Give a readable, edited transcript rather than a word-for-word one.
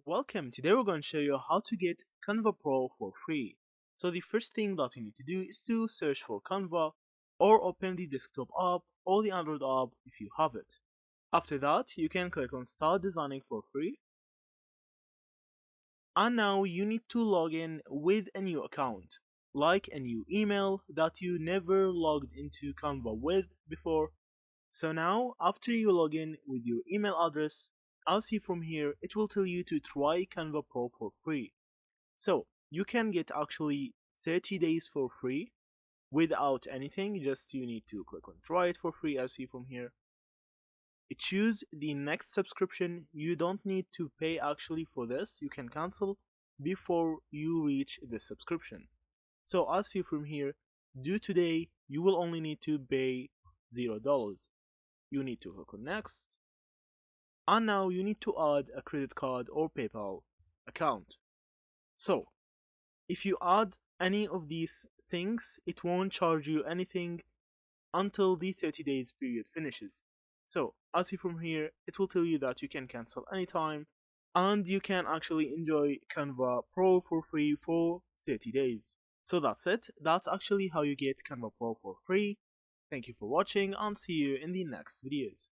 Welcome, today we're going to show you how to get Canva Pro for free. So the first thing that you need to do is to search for Canva or open the desktop app or the Android app if you have it. After that, you can click on Start Designing for free. And now you need to log in with a new account, like a new email that you never logged into Canva with before. So now, after you log in with your email address, as see from here, it will tell you to try Canva Pro for free. So you can get actually 30 days for free without anything, just you need to click on try it for free as see from here. Choose the next subscription. You don't need to pay actually for this, you can cancel before you reach the subscription. So as see from here, due today you will only need to pay $0. You need to click on next, and now you need to add a credit card or PayPal account. So if you add any of these things, it won't charge you anything until the 30 days period finishes. So as see from here, it will tell you that you can cancel anytime and you can actually enjoy Canva Pro for free for 30 days. So that's it. That's actually how you get Canva Pro for free. Thank you for watching and see you in the next videos.